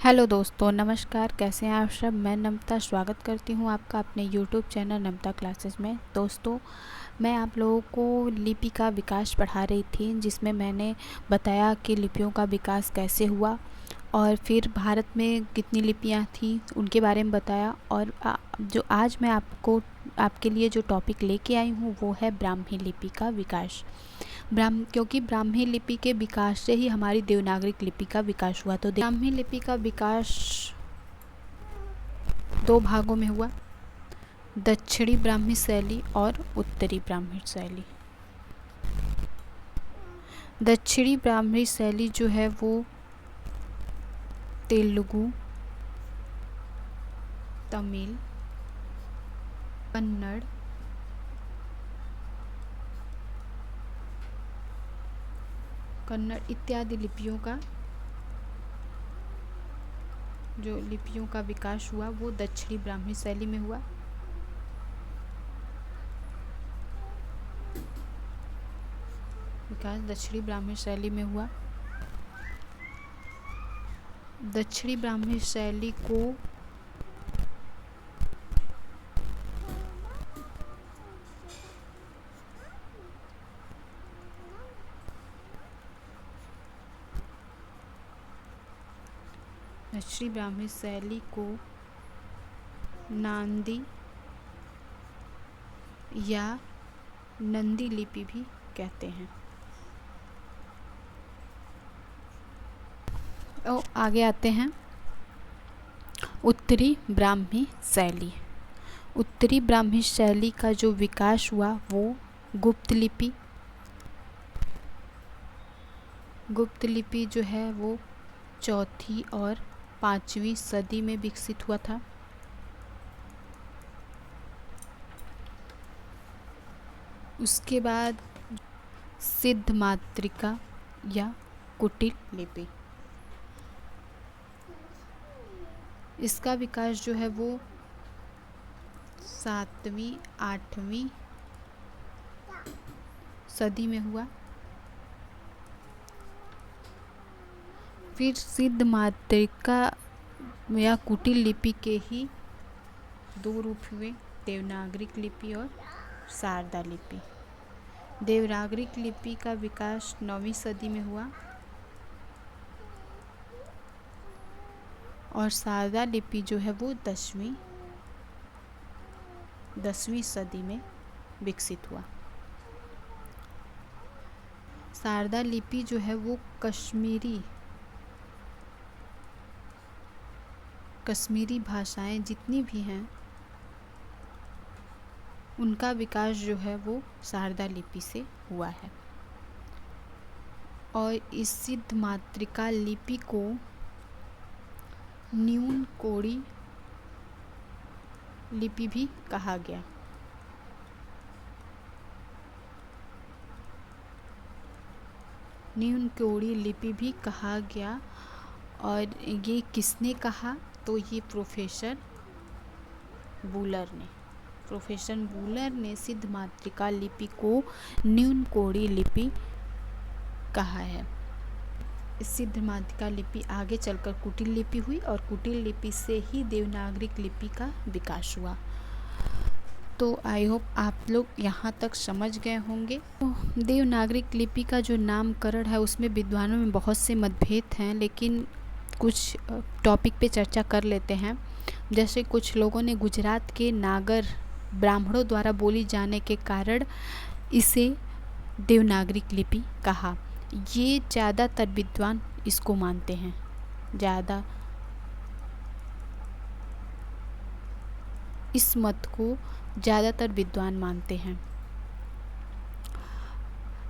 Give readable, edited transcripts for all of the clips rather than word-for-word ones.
Hello दोस्तों, नमस्कार। कैसे हैं आप सब। मैं नम्रता स्वागत करती हूं आपका अपने यूट्यूब चैनल नम्रता क्लासेस में। दोस्तों, मैं आप लोगों को लिपि का विकास पढ़ा रही थी, जिसमें मैंने बताया कि लिपियों का विकास कैसे हुआ और फिर भारत में कितनी लिपियां थी उनके बारे में बताया। और जो आज मैं आपके लिए जो टॉपिक लेके आई हूँ वो है ब्राह्मी लिपि का विकास। क्योंकि ब्राह्मी लिपि के विकास से ही हमारी देवनागरिक लिपि का विकास हुआ। तो ब्राह्मी लिपि का विकास दो भागों में हुआ, दक्षिणी ब्राह्मी शैली और उत्तरी ब्राह्मी शैली। दक्षिणी ब्राह्मी शैली जो है वो तेलुगु, तमिल, कन्नड़, इत्यादि लिपियों का विकास हुआ वो दक्षिणी ब्राह्मी शैली में हुआ। विकास दक्षिणी ब्राह्मी शैली में हुआ। दक्षिणी ब्राह्मी शैली को नांदी या नंदी लिपि भी कहते हैं। आगे आते हैं उत्तरी ब्राह्मी शैली। उत्तरी ब्राह्मी शैली का जो विकास हुआ वो गुप्त लिपि जो है वो चौथी और 5वीं सदी में विकसित हुआ था। उसके बाद सिद्ध मातृका या कुटिल लिपि, इसका विकास जो है वो 7वीं 8वीं सदी में हुआ। फिर सिद्ध मातृका या कुटिल लिपि के ही दो रूप हुए, देवनागरिक लिपि और शारदा लिपि। देवनागरिक लिपि का विकास 9वीं सदी में हुआ और शारदा लिपि जो है वो 10वीं सदी में विकसित हुआ। शारदा लिपि जो है वो कश्मीरी भाषाएं जितनी भी हैं उनका विकास जो है वो शारदा लिपि से हुआ है। और इस सिद्ध मातृका लिपि को न्यून कोड़ी लिपि भी कहा गया। न्यून कोड़ी लिपि भी कहा गया। और ये किसने कहा? तो ये प्रोफेसर वूलर ने सिद्ध मातृका लिपि को न्यून कोड़ी लिपि कहा है। सिद्ध मातृका लिपि आगे चलकर कुटिल लिपि हुई और कुटिल लिपि से ही देवनागरिक लिपि का विकास हुआ। तो आई होप आप लोग यहाँ तक समझ गए होंगे। तो देवनागरिक लिपि का जो नामकरण है उसमें विद्वानों में बहुत से मतभेद हैं, लेकिन कुछ टॉपिक पे चर्चा कर लेते हैं। जैसे कुछ लोगों ने गुजरात के नागर ब्राह्मणों द्वारा बोली जाने के कारण इसे देवनागरिक लिपि कहा। ये ज़्यादातर विद्वान इसको मानते हैं। इस मत को ज़्यादातर विद्वान मानते हैं।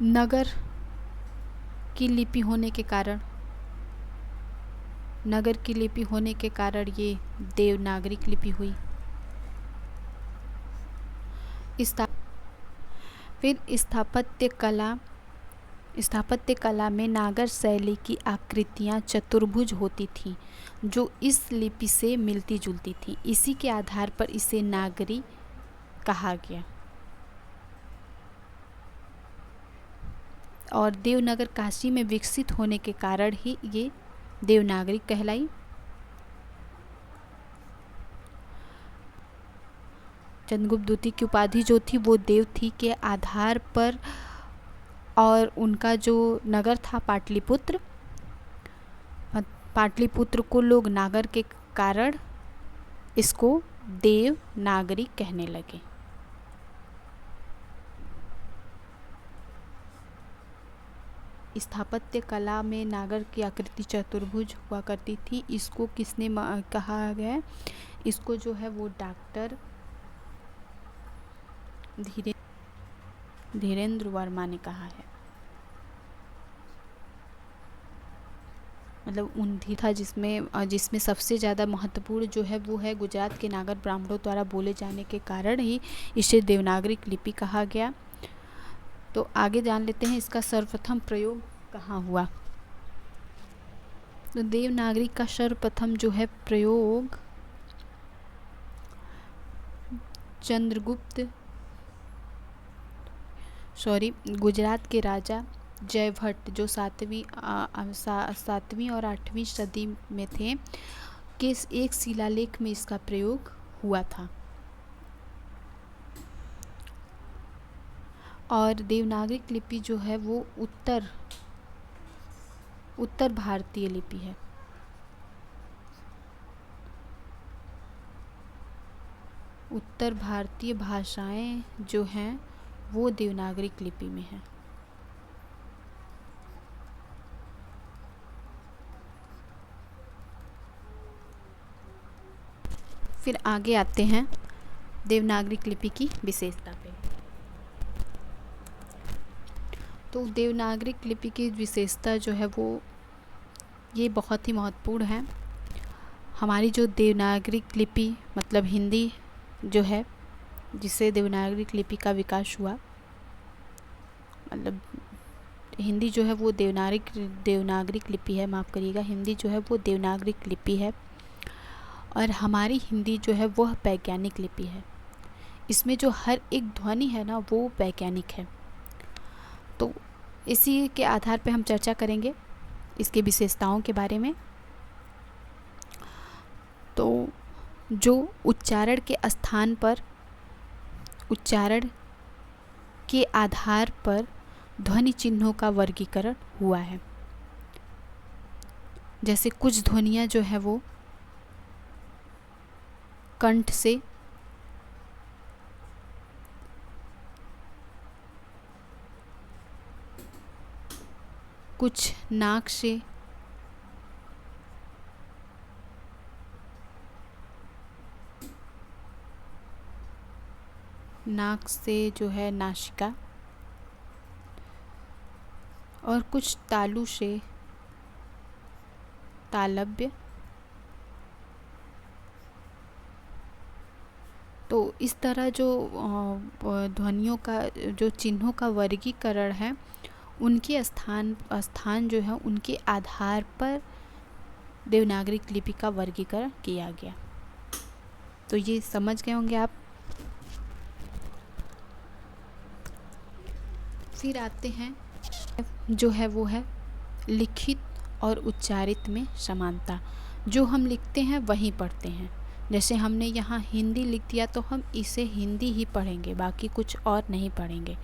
नगर की लिपि होने के कारण ये देवनागरिक लिपि हुई। फिर स्थापत्य कला में नागर शैली की आकृतियाँ चतुर्भुज होती थीं, जो इस लिपि से मिलती जुलती थी। इसी के आधार पर इसे नागरी कहा गया। और देवनागर काशी में विकसित होने के कारण ही ये देवनागरी कहलाई। चंद्रगुप्त द्वितीय की उपाधि जो थी वो देव थी के आधार पर, और उनका जो नगर था पाटलिपुत्र, पाटलिपुत्र को लोग नागर के कारण इसको देवनागरी कहने लगे। स्थापत्य कला में नागर की आकृति चतुर्भुज हुआ करती थी। इसको किसने कहा गया? इसको जो है वो डॉक्टर धीरेन्द्र वर्मा ने कहा है। मतलब उन्हीं था जिसमें सबसे ज़्यादा महत्वपूर्ण जो है वो है गुजरात के नागर ब्राह्मणों द्वारा बोले जाने के कारण ही इसे देवनागरी लिपि कहा गया। तो आगे जान लेते हैं इसका सर्वप्रथम प्रयोग कहाँ हुआ। तो देवनागरी का सर्वप्रथम जो है प्रयोग गुजरात के राजा जयभट्ट जो 7वीं और 8वीं सदी में थे के एक शिलालेख में इसका प्रयोग हुआ था। और देवनागरी लिपि जो है वो उत्तर भारतीय लिपि है। उत्तर भारतीय भाषाएं जो हैं वो देवनागरी लिपि में है। फिर आगे आते हैं देवनागरी लिपि की विशेषता पे। तो देवनागरी लिपि की विशेषता जो है वो ये बहुत ही महत्वपूर्ण है। हमारी जो देवनागरी लिपि मतलब हिंदी जो है जिससे देवनागरी लिपि का विकास हुआ, मतलब हिंदी जो है वो देवनागरी लिपि है, माफ़ करिएगा, हिंदी जो है वो देवनागरी लिपि है। और हमारी हिंदी जो है वह वैज्ञानिक लिपि है। इसमें जो हर एक ध्वनि है ना वो वैज्ञानिक है। तो इसी के आधार पे हम चर्चा करेंगे इसकी विशेषताओं के बारे में। तो जो उच्चारण के स्थान पर, उच्चारण के आधार पर ध्वनि चिन्हों का वर्गीकरण हुआ है। जैसे कुछ ध्वनियाँ जो है वो कंठ से, कुछ नाक से, जो है नासिका, और कुछ तालु से तालव्य। तो इस तरह जो ध्वनियों का जो चिन्हों का वर्गीकरण है उनके स्थान जो है उनके आधार पर देवनागरी लिपि का वर्गीकरण किया गया। तो ये समझ गए होंगे आप। फिर आते हैं जो है वो है लिखित और उच्चारित में समानता। जो हम लिखते हैं वही पढ़ते हैं। जैसे हमने यहाँ हिंदी लिख दिया तो हम इसे हिंदी ही पढ़ेंगे, बाकी कुछ और नहीं पढ़ेंगे।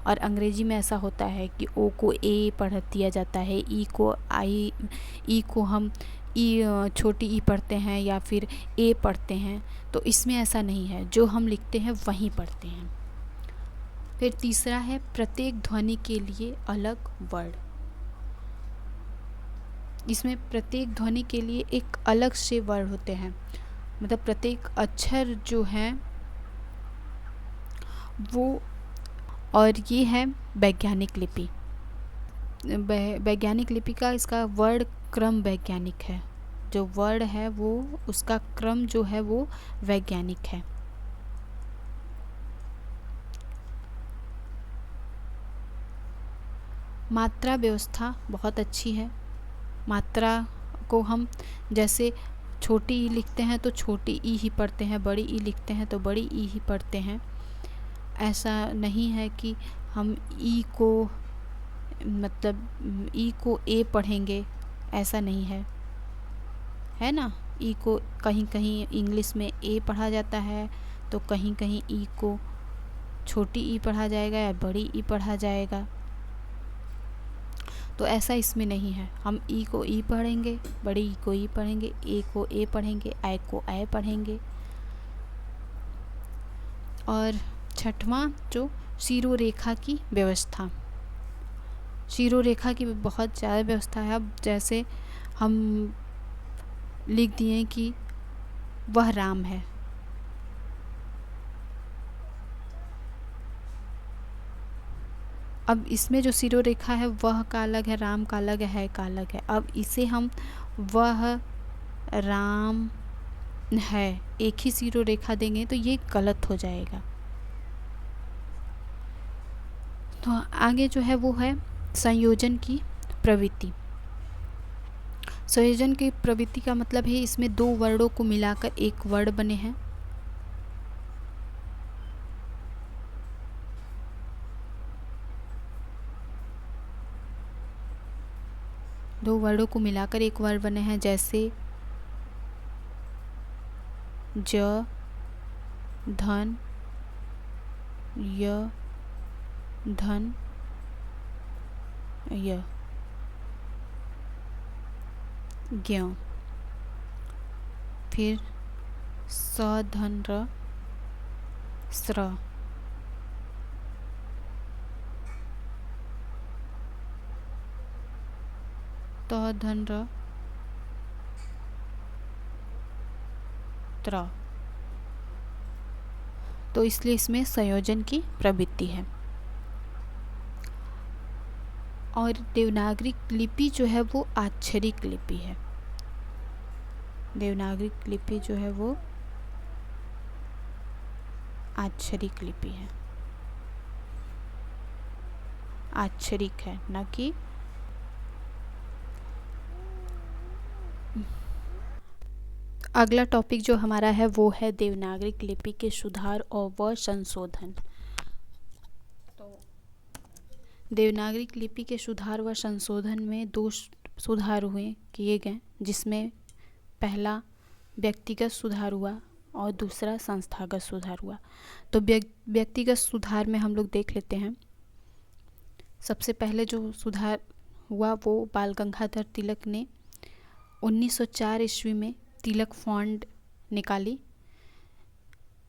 और अंग्रेजी में ऐसा होता है कि ओ को ए पढ़ दिया जाता है, ई को हम ई छोटी ई पढ़ते हैं या फिर ए पढ़ते हैं। तो इसमें ऐसा नहीं है, जो हम लिखते हैं वहीं पढ़ते हैं। फिर तीसरा है प्रत्येक ध्वनि के लिए अलग वर्ड। इसमें प्रत्येक ध्वनि के लिए एक अलग से वर्ड होते हैं। मतलब प्रत्येक अक्षर जो है वो, और ये है वैज्ञानिक लिपि। वैज्ञानिक लिपि का इसका वर्ड क्रम वैज्ञानिक है। जो वर्ड है वो उसका क्रम जो है वो वैज्ञानिक है। मात्रा व्यवस्था बहुत अच्छी है। मात्रा को हम जैसे छोटी ई लिखते हैं तो छोटी ई ही पढ़ते हैं, बड़ी ई लिखते हैं तो बड़ी ई ही पढ़ते हैं। ऐसा नहीं है कि हम ई को मतलब ई को ए पढ़ेंगे, ऐसा नहीं है ना। ई को कहीं कहीं इंग्लिश में ए पढ़ा जाता है तो कहीं कहीं ई को छोटी ई पढ़ा जाएगा या बड़ी ई पढ़ा जाएगा। तो ऐसा इसमें नहीं है, हम ई को ई पढ़ेंगे, बड़ी ई को ई पढ़ेंगे, ए को ए पढ़ेंगे, आई को आई पढ़ेंगे। और छठवां जो शिरोरेखा की व्यवस्था, शिरोरेखा की बहुत ज़्यादा व्यवस्था है। अब जैसे हम लिख दिए कि वह राम है, अब इसमें जो शिरोरेखा है वह का अलग है, राम का अलग है का अलग है। अब इसे हम वह राम है एक ही शिरोरेखा देंगे तो ये गलत हो जाएगा। तो आगे जो है वो है संयोजन की प्रवृत्ति। संयोजन की प्रवृत्ति का मतलब है इसमें दो वर्णों को मिलाकर एक वर्ण बने हैं। दो वर्णों को मिलाकर एक वर्ण बने हैं, जैसे ज, धन, य, धन, य, ज्ञ। फिर स, धन, र, स्र। त, धन, र, त्र। तो इसलिए इसमें संयोजन की प्रवृत्ति है। और देवनागरी लिपि जो है वो आक्षरिक लिपि है। देवनागरी लिपि जो है वो आक्षरिक लिपि है, आक्षरिक है न कि। अगला टॉपिक जो हमारा है वो है देवनागरी लिपि के सुधार और व संशोधन। तो देवनागरी लिपि के सुधार व संशोधन में दो सुधार किए गए, जिसमें पहला व्यक्तिगत सुधार हुआ और दूसरा संस्थागत सुधार हुआ। तो व्यक्तिगत सुधार में हम लोग देख लेते हैं। सबसे पहले जो सुधार हुआ वो बाल गंगाधर तिलक ने 1904 ईस्वी में तिलक फॉन्ट निकाली,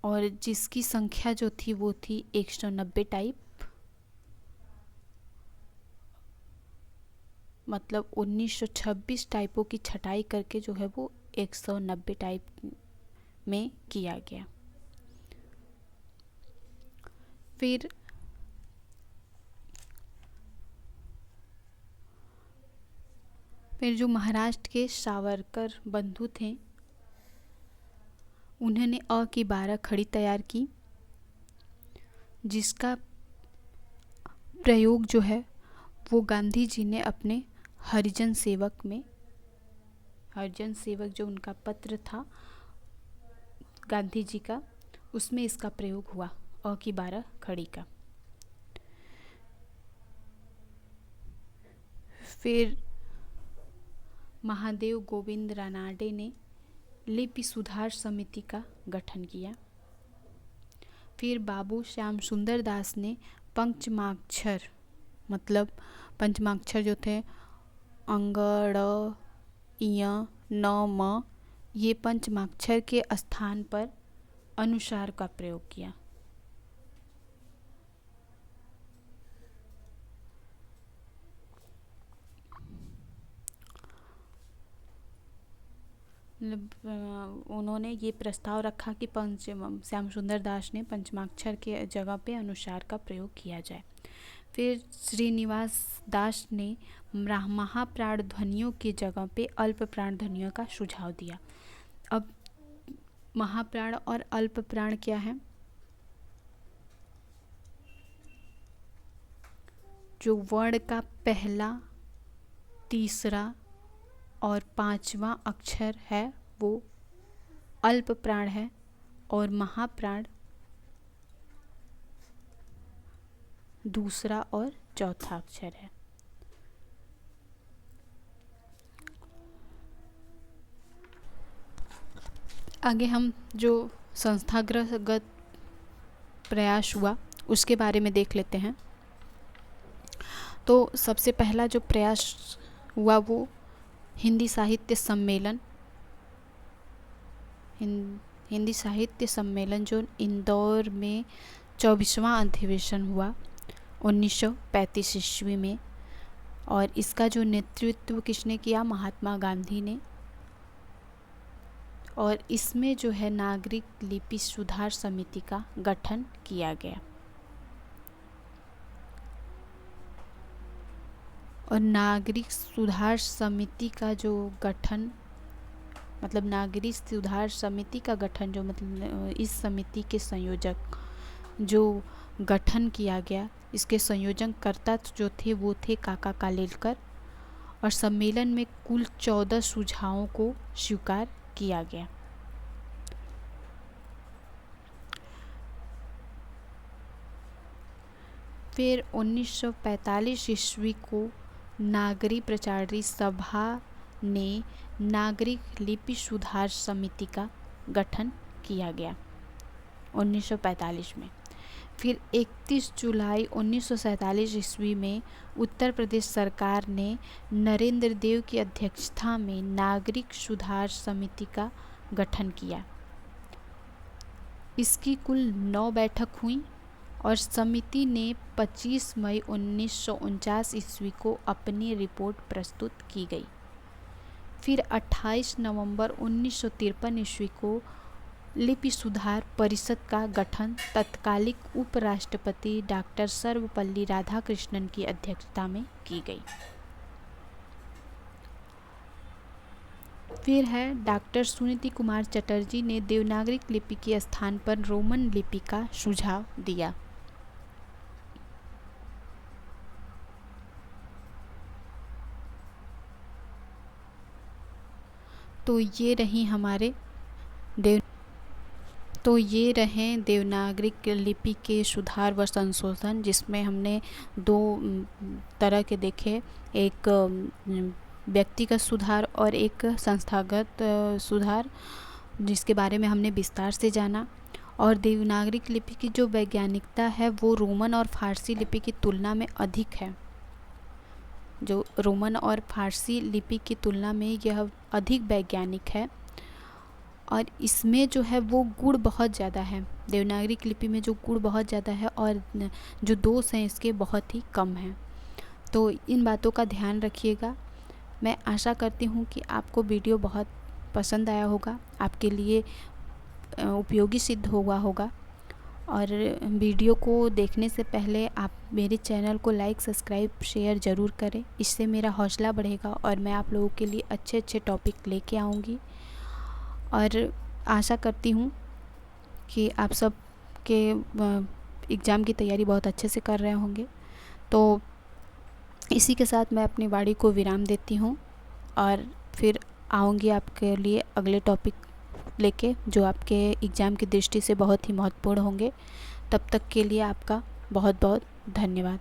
और जिसकी संख्या जो थी वो थी 190 टाइप। मतलब 1926 टाइपों की छटाई करके जो है वो 190 टाइप में किया गया। फिर जो महाराष्ट्र के सावरकर बंधु थे, उन्होंने अ की 12 खड़ी तैयार की, जिसका प्रयोग जो है वो गांधी जी ने अपने हरिजन सेवक में, हरिजन सेवक जो उनका पत्र था गांधी जी का, उसमें इसका प्रयोग हुआ अ की 12 खड़ी का। फिर महादेव गोविंद रानाडे ने लिपि सुधार समिति का गठन किया। फिर बाबू श्याम सुंदर दास ने पंचमाक्षर, मतलब पंचमाक्षर जो थे अंग, ड़, इय, न, म, ये पंचमाक्षर के स्थान पर अनुसार का प्रयोग किया। उन्होंने ये प्रस्ताव रखा कि श्याम सुंदर दास ने पंचमाक्षर के जगह पे अनुसार का प्रयोग किया जाए। फिर श्रीनिवास दास ने महाप्राण ध्वनियों की जगह पे अल्प प्राण ध्वनियों का सुझाव दिया। अब महाप्राण और अल्प प्राण क्या है? जो वर्ण का पहला, तीसरा और पांचवा अक्षर है वो अल्प प्राण है, और महाप्राण दूसरा और चौथा अक्षर है। आगे हम जो संस्थागत प्रयास हुआ उसके बारे में देख लेते हैं। तो सबसे पहला जो प्रयास हुआ वो हिंदी साहित्य सम्मेलन, हिंदी साहित्य सम्मेलन जो इंदौर में 24वां अधिवेशन हुआ 1935 ईस्वी में। और इसका जो नेतृत्व किसने किया? महात्मा गांधी ने। और इसमें जो है नागरिक लिपि सुधार समिति का गठन किया गया। और नागरिक सुधार समिति का जो गठन मतलब नागरिक सुधार समिति का गठन जो मतलब इस समिति के संयोजक जो गठन किया गया, इसके संयोजनकर्ता जो थे वो थे काका कालेलकर। और सम्मेलन में कुल 14 सुझावों को स्वीकार किया गया। फिर 1945 ईस्वी को नागरिक प्रचारी सभा ने नागरिक लिपि सुधार समिति का गठन किया गया 1945 में। फिर 31 जुलाई 1947 ईस्वी में उत्तर प्रदेश सरकार ने नरेंद्र देव की अध्यक्षता में नागरिक सुधार समिति का गठन किया। इसकी कुल 9 बैठक हुई और समिति ने 25 मई 1949 ईस्वी को अपनी रिपोर्ट प्रस्तुत की गई। फिर 28 नवंबर 1953 ईस्वी को लिपि सुधार परिषद का गठन तत्कालिक उपराष्ट्रपति डॉक्टर सर्वपल्ली राधाकृष्णन की अध्यक्षता में की गई। फिर है डॉक्टर सुनीति कुमार चटर्जी ने देवनागरी लिपि के स्थान पर रोमन लिपि का सुझाव दिया। तो ये रहे देवनागरिक लिपि के सुधार व संशोधन, जिसमें हमने 2 तरह के देखे, एक व्यक्तिगत सुधार और एक संस्थागत सुधार, जिसके बारे में हमने विस्तार से जाना। और देवनागरिक लिपि की जो वैज्ञानिकता है वो रोमन और फारसी लिपि की तुलना में अधिक है। जो रोमन और फारसी लिपि की तुलना में यह अधिक वैज्ञानिक है और इसमें जो है वो गुण बहुत ज़्यादा है। देवनागरिक लिपि में जो गुण बहुत ज़्यादा है और जो दोष हैं इसके बहुत ही कम हैं। तो इन बातों का ध्यान रखिएगा। मैं आशा करती हूँ कि आपको वीडियो बहुत पसंद आया होगा, आपके लिए उपयोगी सिद्ध हुआ होगा। और वीडियो को देखने से पहले आप मेरे चैनल को लाइक, सब्सक्राइब, शेयर ज़रूर करें। इससे मेरा हौसला बढ़ेगा और मैं आप लोगों के लिए अच्छे अच्छे टॉपिक लेके आऊँगी। और आशा करती हूँ कि आप सब के एग्ज़ाम की तैयारी बहुत अच्छे से कर रहे होंगे। तो इसी के साथ मैं अपनी वाणी को विराम देती हूँ और फिर आऊँगी आपके लिए अगले टॉपिक लेके, जो आपके एग्ज़ाम की दृष्टि से बहुत ही महत्वपूर्ण होंगे। तब तक के लिए आपका बहुत बहुत धन्यवाद।